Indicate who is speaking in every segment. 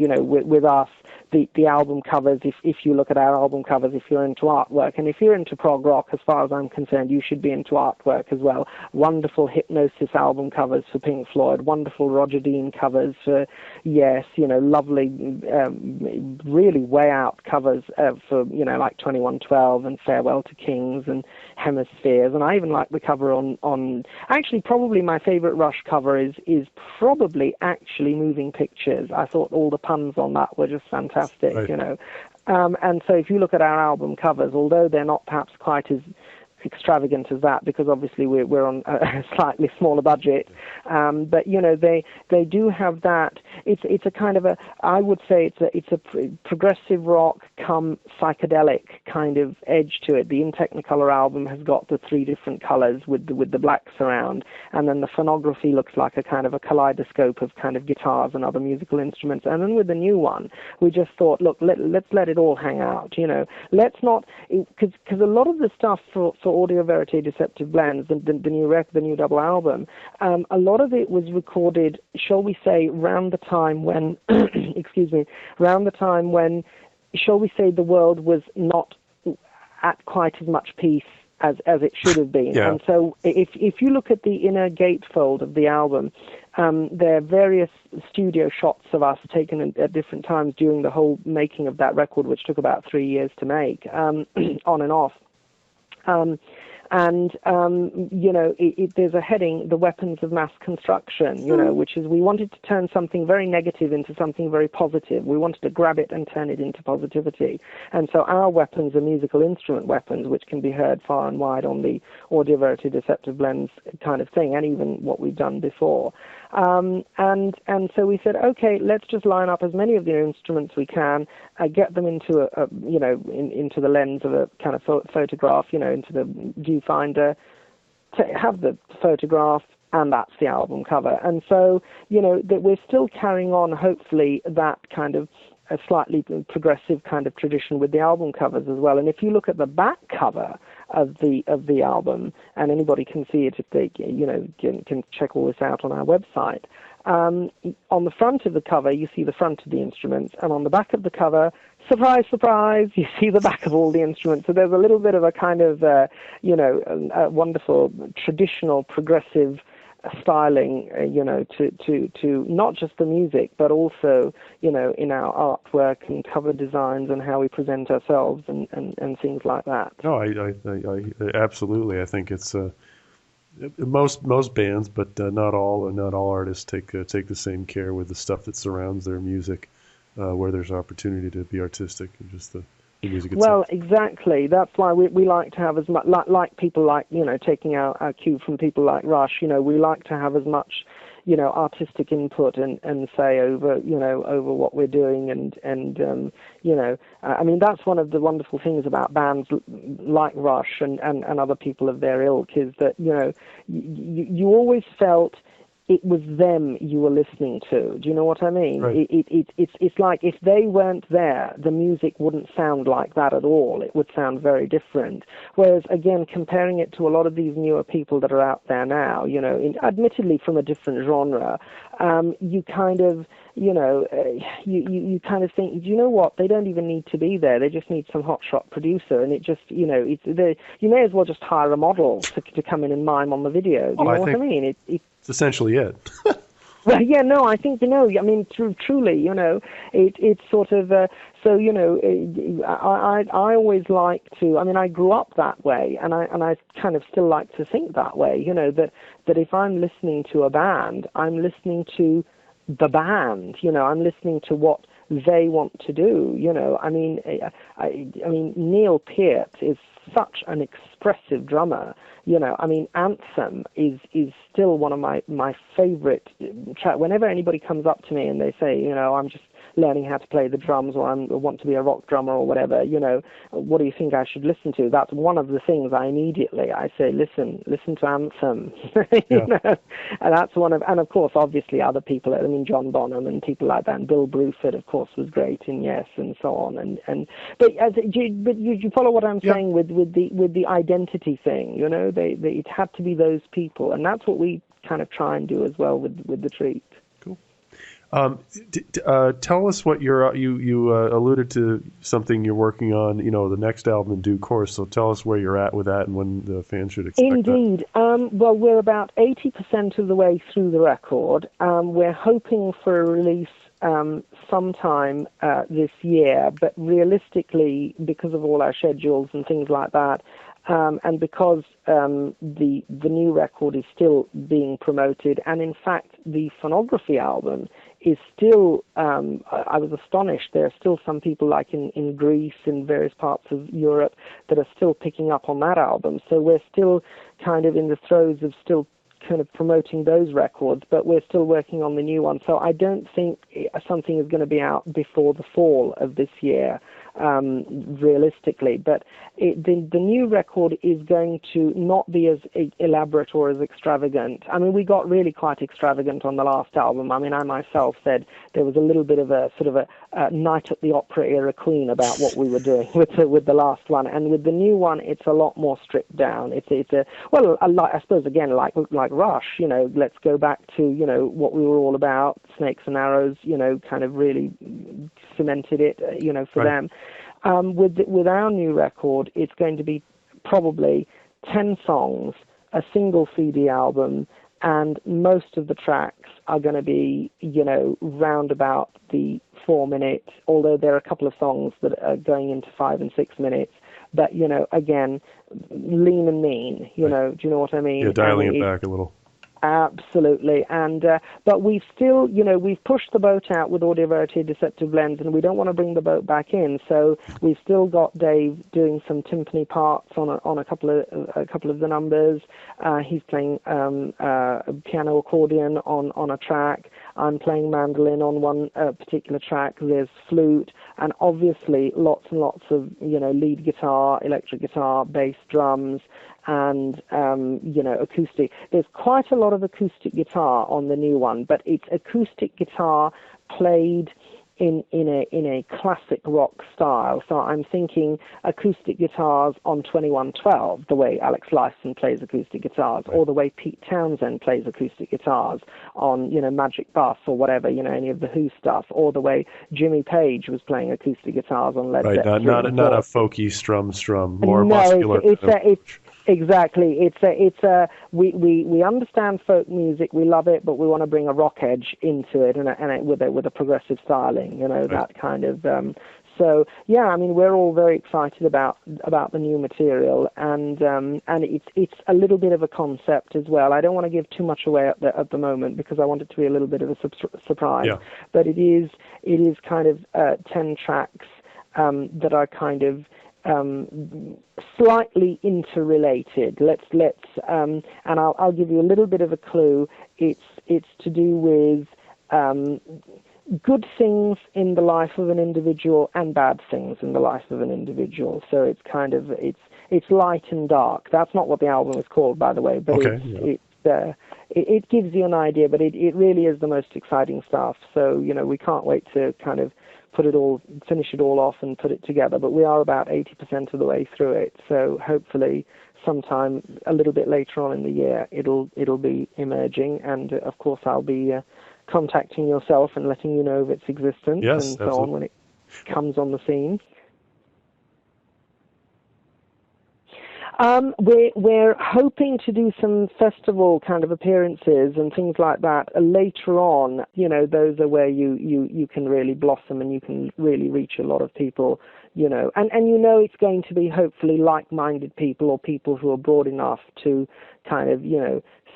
Speaker 1: with us, the album covers, if you look at our album covers, if you're into artwork, and if you're into prog rock, as far as I'm concerned, you should be into artwork as well. Wonderful Hypnosis album covers for Pink Floyd, wonderful Roger Dean covers for Yes, lovely, really way out covers for, like 2112 and Farewell to Kings and Hemispheres. And I even like the cover on actually, probably my favorite Rush cover is probably actually Moving Pictures. I thought all the puns on that were just fantastic,
Speaker 2: right.
Speaker 1: And so if you look at our album covers, although they're not perhaps quite as extravagant as that, because obviously we're on a slightly smaller budget, but they do have that. It's a kind of a, I would say it's a progressive rock come psychedelic kind of edge to it. The In Technicolor album has got the 3 different colors with the black surround, and then the phonography looks like a kind of a kaleidoscope of kind of guitars and other musical instruments. And then with the new one, we just thought, look, let's let it all hang out. Let's not, because a lot of the stuff for Audio Verite Deceptive Blends, the new double album, a lot of it was recorded, shall we say, around the time when, around the time when, shall we say, the world was not at quite as much peace as it should have been.
Speaker 2: Yeah.
Speaker 1: And so if you look at the inner gatefold of the album, there are various studio shots of us taken at different times during the whole making of that record, which took about 3 years to make, on and off. There's a heading, the weapons of mass construction, which is, we wanted to turn something very negative into something very positive. We wanted to grab it and turn it into positivity. And so our weapons are musical instrument weapons, which can be heard far and wide on the Audio Verite Deceptive Blends kind of thing, and even what we've done before. And so we said, okay, let's just line up as many of the instruments we can, get them into into the lens of a kind of photograph, into the viewfinder, to have the photograph, and that's the album cover. And so, that we're still carrying on, hopefully, that kind of a slightly progressive kind of tradition with the album covers as well. And if you look at the back cover of the album, and anybody can see it if they can check all this out on our website. On the front of the cover, you see the front of the instruments, and on the back of the cover, surprise, surprise, you see the back of all the instruments. So there's a little bit of a kind of, a wonderful traditional progressive styling, to not just the music, but also, in our artwork and cover designs and how we present ourselves and things like that.
Speaker 2: No, I absolutely. I think it's most bands, but not all artists take the same care with the stuff that surrounds their music, where there's opportunity to be artistic and just the music itself.
Speaker 1: Well, exactly. That's why we like to have as much, like people like, taking our cue from people like Rush, we like to have as much, artistic input and say over what we're doing. And I mean, that's one of the wonderful things about bands like Rush and other people of their ilk, is that, you always felt it was them you were listening to. Do you know what I mean?
Speaker 2: Right.
Speaker 1: It's like if they weren't there, the music wouldn't sound like that at all. It would sound very different. Whereas, again, comparing it to a lot of these newer people that are out there now, admittedly from a different genre, you kind of, you kind of think, you know what? They don't even need to be there. They just need some hotshot producer, and it just, you may as well just hire a model to come in and mime on the video. Do you know what I mean?
Speaker 2: It's essentially it.
Speaker 1: Well, yeah, no, I think, I mean, truly, it's sort of, I always like to, I mean, I grew up that way, and I kind of still like to think that way, that if I'm listening to a band, I'm listening to the band, I'm listening to what they want to do, I mean, Neil Peart is such an expressive drummer. I mean, Anthem is still one of my favorite tracks. Whenever anybody comes up to me and they say, I'm just learning how to play the drums, or I want to be a rock drummer or whatever, what do you think I should listen to? That's one of the things I say, listen to Anthem. And that's one of, and of course, obviously other people, I mean, John Bonham and people like that, and Bill Bruford, of course, was great in Yes, and so on. But you follow what I'm saying with the identity thing, it had to be those people, and that's what we kind of try and do as well with the Treat.
Speaker 2: Cool. Tell us what you alluded to something you're working on, the next album in due course. So tell us where you're at with that and when the fans should expect
Speaker 1: Indeed. Well, we're about 80% of the way through the record. We're hoping for a release sometime this year, but realistically, because of all our schedules and things like that, and because the new record is still being promoted, and in fact the phonography album is still, I was astonished, there are still some people like in Greece, in various parts of Europe, that are still picking up on that album. So we're still kind of in the throes of still kind of promoting those records, but we're still working on the new one. So I don't think something is going to be out before the fall of this year, realistically. But the new record is going to not be as elaborate or as extravagant. I mean, we got really quite extravagant on the last album. I mean, I myself said there was a little bit of a sort of a Night at the Opera era Queen about what we were doing with the last one. And with the new one, it's a lot more stripped down. I suppose again, like Rush, let's go back to, what we were all about, Snakes and Arrows, kind of really cemented it, for
Speaker 2: Right.
Speaker 1: them. With our new record, it's going to be probably 10 songs, a single CD album, and most of the tracks are going to be, round about the 4 minute, although there are a couple of songs that are going into 5 and 6 minutes. But, again, lean and mean,
Speaker 2: Right.
Speaker 1: do you know what I mean?
Speaker 2: Yeah, dialing it back a little.
Speaker 1: Absolutely. And but we've still, we've pushed the boat out with Audio Verite Deceptive Lens, and we don't want to bring the boat back in. So we've still got Dave doing some timpani parts on a couple of the numbers. He's playing piano accordion on a track. I'm playing mandolin on one particular track. There's flute, and obviously lots and lots of lead guitar, electric guitar, bass, drums, and acoustic. There's quite a lot of acoustic guitar on the new one, but it's acoustic guitar played in a classic rock style. So I'm thinking acoustic guitars on 2112, the way Alex Lifeson plays acoustic guitars, or the way Pete Townsend plays acoustic guitars on Magic Bus or whatever, any of the Who stuff, or the way Jimmy Page was playing acoustic guitars on Led
Speaker 2: Right,
Speaker 1: Zeppelin.
Speaker 2: not a folky strum, more
Speaker 1: No,
Speaker 2: muscular.
Speaker 1: Exactly. We understand folk music, we love it, but we want to bring a rock edge into it, and with a progressive styling, that kind of. So yeah, I mean, we're all very excited about the new material, and it's a little bit of a concept as well. I don't want to give too much away at the moment because I want it to be a little bit of a surprise.
Speaker 2: Yeah.
Speaker 1: But it is kind of 10 tracks that are kind of slightly interrelated. And I'll give you a little bit of a clue. It's to do with good things in the life of an individual and bad things in the life of an individual. So it's kind of it's light and dark. That's not what the album is called, by the way, but
Speaker 2: Okay,
Speaker 1: it gives you an idea. But it really is the most exciting stuff. So we can't wait to kind of finish it all off and put it together. But we are about 80% of the way through it. So hopefully sometime a little bit later on in the year, it'll be emerging. And of course, I'll be contacting yourself and letting you know of its existence
Speaker 2: Yes,
Speaker 1: and
Speaker 2: absolutely.
Speaker 1: so on when it comes on the scene. We're hoping to do some festival kind of appearances and things like that later on. Those are where you can really blossom and you can really reach a lot of people, and it's going to be hopefully like-minded people or people who are broad enough to kind of,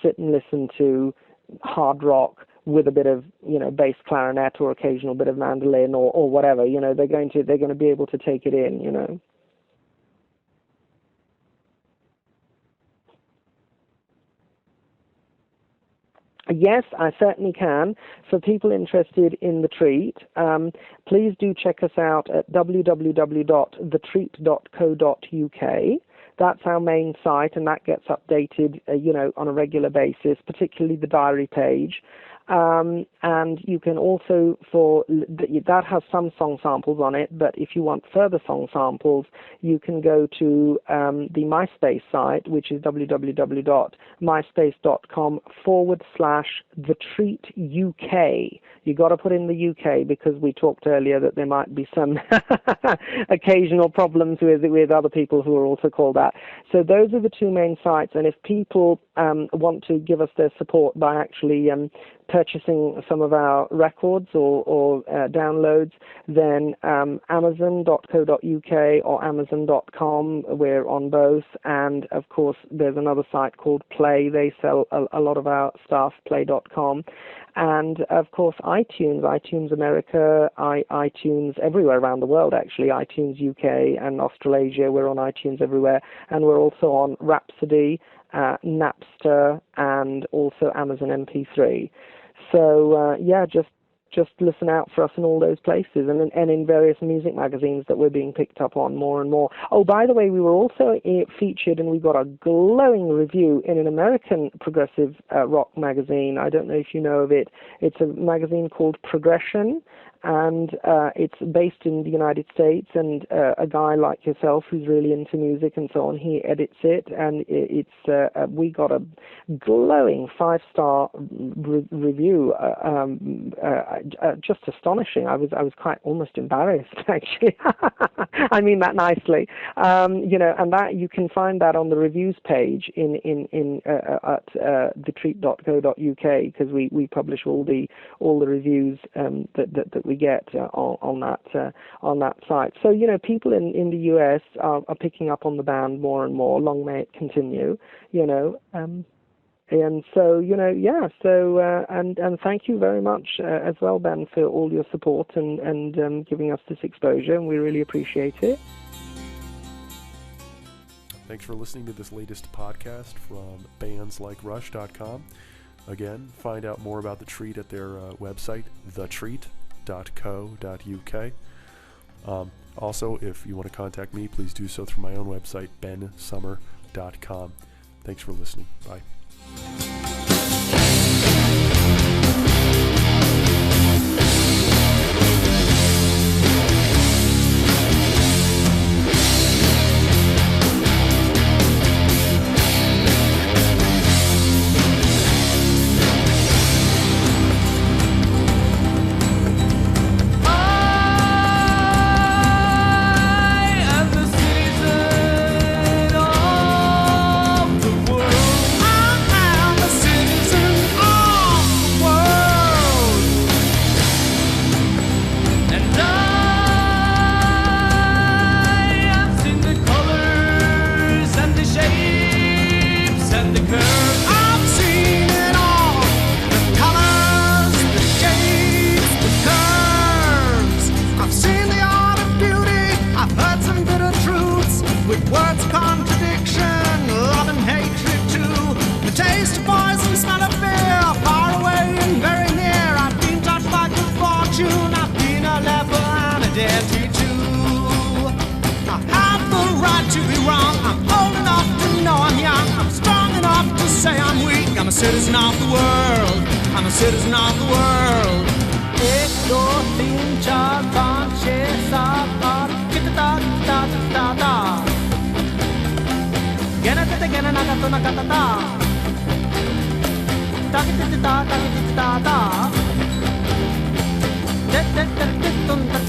Speaker 1: sit and listen to hard rock with a bit of, bass clarinet or occasional bit of mandolin or whatever. They're going to be able to take it in, Yes, I certainly can. For people interested in The Treat, please do check us out at www.thetreat.co.uk. That's our main site, and that gets updated, on a regular basis, particularly the diary page. And you can also, that has some song samples on it, but if you want further song samples, you can go to the MySpace site, which is www.myspace.com/thetreatuk. You got to put in the UK because we talked earlier that there might be some occasional problems with other people who are also called that. So those are the two main sites, and if people want to give us their support by actually purchasing some of our records or downloads, then amazon.co.uk or amazon.com, we're on both. And of course there's another site called Play. They sell a lot of our stuff, play.com. And of course iTunes America, iTunes everywhere around the world, actually, iTunes UK and Australasia. We're on iTunes everywhere, and we're also on Rhapsody, Napster, and also Amazon MP3. So just listen out for us in all those places, and in various music magazines that we're being picked up on more and more. Oh, by the way, we were also featured, and we got a glowing review in an American progressive rock magazine. I don't know if you know of it. It's a magazine called Progression, and it's based in the United States, and a guy like yourself who's really into music and so on, he edits it, and we got a glowing 5-star review, just astonishing. I was quite almost embarrassed, actually. I mean that nicely, and that you can find that on the reviews page at thetreat.co.uk, because we publish all the reviews that we get on that site. So people in the US are picking up on the band more and more. Long may it continue, and so and thank you very much as well, Ben, for all your support and giving us this exposure, and we really appreciate it.
Speaker 2: Thanks for listening to this latest podcast from bandslikerush.com. Again, find out more about The Treat at their website, thetreat.co.uk. Also, if you want to contact me, please do so through my own website, bensummer.com. Thanks for listening. Bye.
Speaker 3: I'm a citizen of the world. I'm a citizen of the world. 1, 2, 3, 4, 5, 6, 7, 8. Kita-ta-ta-ta-ta-ta. Gena-ta-ta-gena-na-ta-ta-na-ta-ta. Ta-ta-ta-ta-ta-ta-ta-ta. Ta-ta-ta-ta-ta-ta-ta.